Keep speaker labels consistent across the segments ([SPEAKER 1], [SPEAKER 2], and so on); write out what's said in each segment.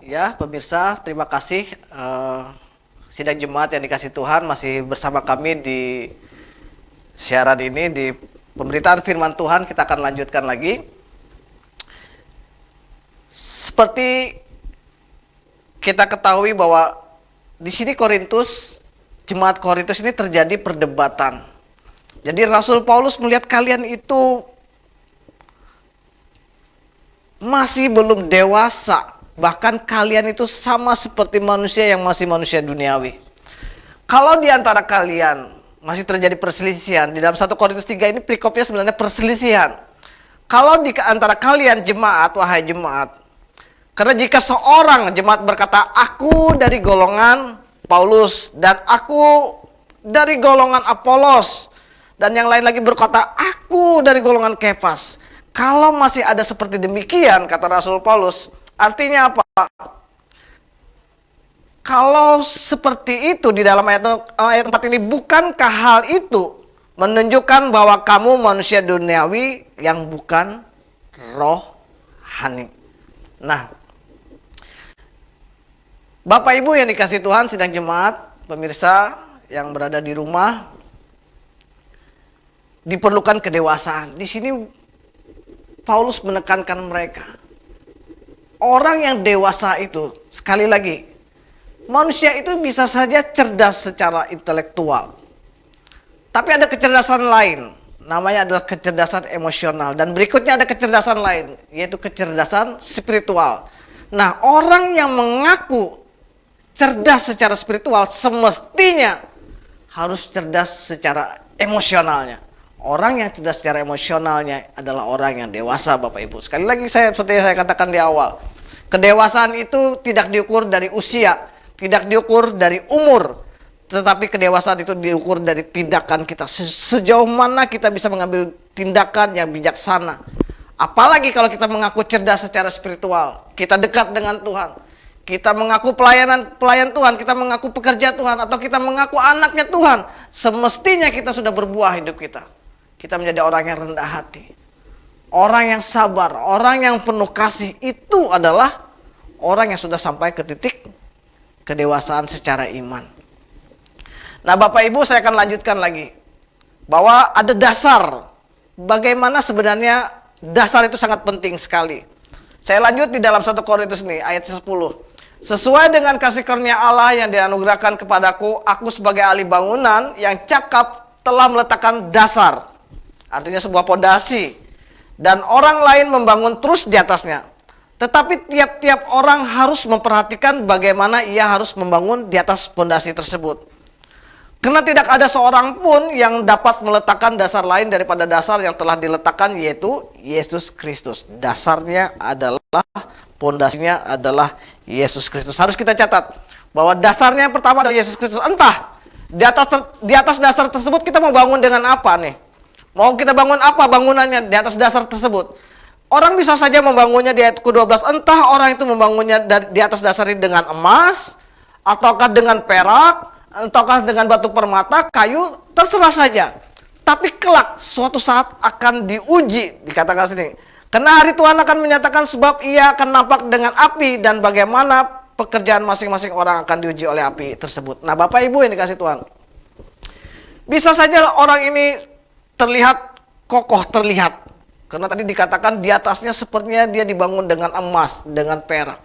[SPEAKER 1] Ya, pemirsa, terima kasih. Sidang jemaat yang dikasih Tuhan masih bersama kami di siaran ini, di pemberitaan firman Tuhan. Kita akan lanjutkan lagi. Seperti kita ketahui bahwa di sini jemaat Korintus ini terjadi perdebatan. Jadi Rasul Paulus melihat kalian itu masih belum dewasa. Bahkan kalian itu sama seperti manusia yang masih manusia duniawi. Kalau di antara kalian masih terjadi perselisihan, di dalam 1 Korintus 3 ini perikopnya sebenarnya perselisihan. Kalau di antara kalian jemaat, wahai jemaat, karena jika seorang jemaat berkata, aku dari golongan Paulus, dan aku dari golongan Apolos, dan yang lain lagi berkata, aku dari golongan Kefas. Kalau masih ada seperti demikian, kata Rasul Paulus, artinya apa? Kalau seperti itu di dalam ayat 4 ini, bukankah hal itu menunjukkan bahwa kamu manusia duniawi yang bukan rohani? Nah, Bapak Ibu yang dikasih Tuhan, sidang jemaat, pemirsa yang berada di rumah, diperlukan kedewasaan. Di sini Paulus menekankan mereka. Orang yang dewasa itu, sekali lagi, manusia itu bisa saja cerdas secara intelektual. Tapi ada kecerdasan lain, namanya adalah kecerdasan emosional. Dan berikutnya ada kecerdasan lain, yaitu kecerdasan spiritual. Nah, orang yang mengaku cerdas secara spiritual semestinya harus cerdas secara emosionalnya. Orang yang cerdas secara emosionalnya adalah orang yang dewasa, Bapak Ibu. Sekali lagi seperti saya katakan di awal, kedewasaan itu tidak diukur dari usia, tidak diukur dari umur, tetapi kedewasaan itu diukur dari tindakan kita. Sejauh mana kita bisa mengambil tindakan yang bijaksana. Apalagi kalau kita mengaku cerdas secara spiritual, kita dekat dengan Tuhan, kita mengaku pelayan Tuhan, kita mengaku pekerja Tuhan, atau kita mengaku anaknya Tuhan, semestinya kita sudah berbuah hidup kita. Kita menjadi orang yang rendah hati, orang yang sabar, orang yang penuh kasih. Itu adalah orang yang sudah sampai ke titik kedewasaan secara iman. Nah, Bapak Ibu, saya akan lanjutkan lagi bahwa ada dasar. Bagaimana sebenarnya dasar itu sangat penting sekali. Saya lanjut di dalam 1 Korintus nih, ayat 10. Sesuai dengan kasih karunia Allah yang dianugerahkan kepadaku, aku sebagai ahli bangunan yang cakap telah meletakkan dasar. Artinya sebuah pondasi, dan orang lain membangun terus di atasnya. Tetapi tiap-tiap orang harus memperhatikan bagaimana ia harus membangun di atas pondasi tersebut. Karena tidak ada seorang pun yang dapat meletakkan dasar lain daripada dasar yang telah diletakkan, yaitu Yesus Kristus. Dasarnya adalah, pondasinya adalah Yesus Kristus. Harus kita catat bahwa dasarnya yang pertama adalah Yesus Kristus. Entah di atas dasar tersebut kita mau bangun dengan apa nih? Mau kita bangun apa bangunannya di atas dasar tersebut? Orang bisa saja membangunnya di ayat ke-12. Entah orang itu membangunnya di atas dasar ini dengan emas, ataukah dengan perak, ataukah dengan batu permata, kayu, terserah saja. Tapi kelak suatu saat akan diuji, dikatakan sini. Karena hari Tuhan akan menyatakan, sebab ia akan nampak dengan api, dan bagaimana pekerjaan masing-masing orang akan diuji oleh api tersebut. Nah, Bapak Ibu yang dikasih Tuhan, bisa saja orang ini terlihat kokoh, karena tadi dikatakan di atasnya sepertinya dia dibangun dengan emas, dengan perak.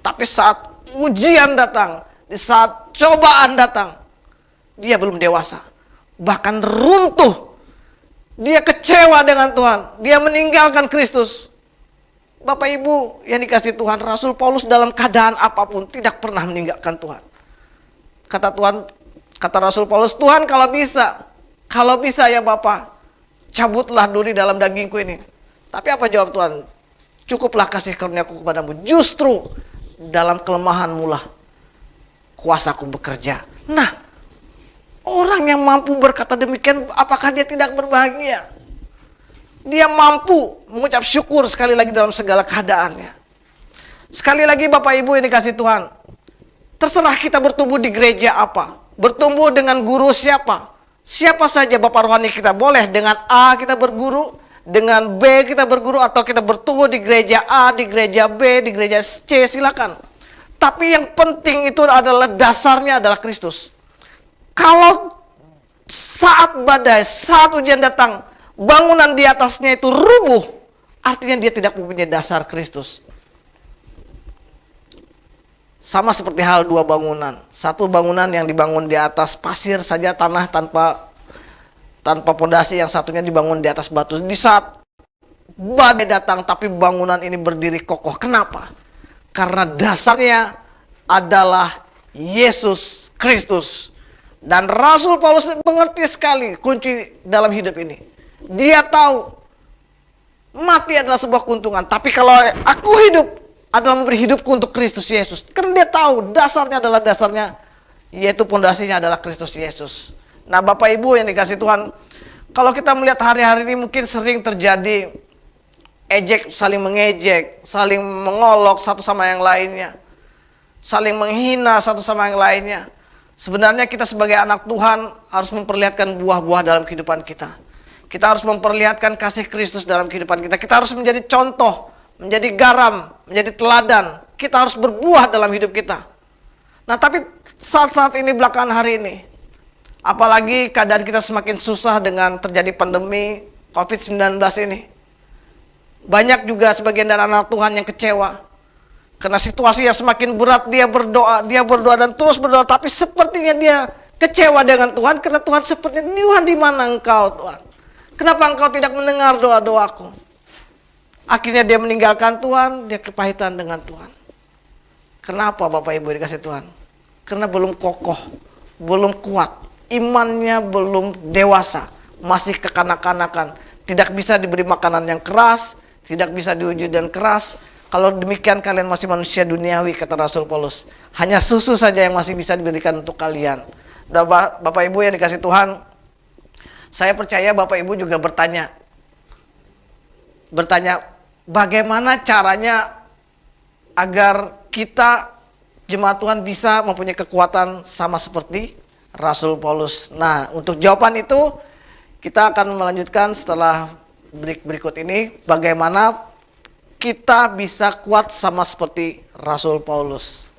[SPEAKER 1] Tapi saat ujian datang, di saat cobaan datang, dia belum dewasa, bahkan runtuh. Dia kecewa dengan Tuhan, dia meninggalkan Kristus. Bapak Ibu yang dikasih Tuhan, Rasul Paulus dalam keadaan apapun tidak pernah meninggalkan Tuhan. Kata Rasul Paulus, Tuhan kalau bisa ya Bapak, cabutlah duri dalam dagingku ini. Tapi apa jawab Tuhan? Cukuplah kasih karuniaku kepadamu. Justru dalam kelemahanmu lah kuasaku bekerja. Nah, orang yang mampu berkata demikian, apakah dia tidak berbahagia? Dia mampu mengucap syukur sekali lagi dalam segala keadaannya. Sekali lagi Bapak Ibu yang dikasih Tuhan, terserah kita bertumbuh di gereja apa, bertumbuh dengan guru siapa. Siapa saja Bapak rohani kita, boleh dengan A kita berguru, dengan B kita berguru, atau kita bertumbuh di gereja A, di gereja B, di gereja C, silakan. Tapi yang penting itu adalah dasarnya adalah Kristus. Kalau saat badai, saat ujian datang, bangunan di atasnya itu rubuh, artinya dia tidak mempunyai dasar Kristus. Sama seperti hal dua bangunan. Satu bangunan yang dibangun di atas pasir saja, tanah tanpa pondasi, yang satunya dibangun di atas batu. Di saat badai datang tapi bangunan ini berdiri kokoh. Kenapa? Karena dasarnya adalah Yesus Kristus. Dan Rasul Paulus mengerti sekali kunci dalam hidup ini. Dia tahu mati adalah sebuah keuntungan, tapi kalau aku hidup adalah memberi hidupku untuk Kristus Yesus. Karena dia tahu dasarnya, yaitu pondasinya adalah Kristus Yesus. Nah, Bapak Ibu yang dikasih Tuhan, kalau kita melihat hari-hari ini mungkin sering terjadi ejek, saling mengejek, saling mengolok satu sama yang lainnya, saling menghina satu sama yang lainnya. Sebenarnya kita sebagai anak Tuhan harus memperlihatkan buah-buah dalam kehidupan kita. Kita harus memperlihatkan kasih Kristus dalam kehidupan kita. Kita harus menjadi contoh, menjadi garam, menjadi teladan. Kita harus berbuah dalam hidup kita. Nah, tapi saat-saat ini, belakangan hari ini, apalagi keadaan kita semakin susah dengan terjadi pandemi COVID-19 ini. Banyak juga sebagian dari anak Tuhan yang kecewa. Karena situasi yang semakin berat, dia berdoa dan terus berdoa. Tapi sepertinya dia kecewa dengan Tuhan. Karena Tuhan sepertinya, Tuhan di mana engkau Tuhan? Kenapa engkau tidak mendengar doa-doaku? Akhirnya dia meninggalkan Tuhan, dia kepahitan dengan Tuhan. Kenapa Bapak Ibu dikasih Tuhan? Karena belum kokoh, belum kuat. Imannya belum dewasa, masih kekanak-kanakan. Tidak bisa diberi makanan yang keras, tidak bisa diuji dan keras. Kalau demikian kalian masih manusia duniawi, kata Rasul Paulus. Hanya susu saja yang masih bisa diberikan untuk kalian. Bapak Ibu yang dikasih Tuhan, saya percaya Bapak Ibu juga bertanya, bagaimana caranya agar kita jemaat Tuhan bisa mempunyai kekuatan sama seperti Rasul Paulus. Nah, untuk jawaban itu kita akan melanjutkan setelah break berikut ini, bagaimana kita bisa kuat sama seperti Rasul Paulus.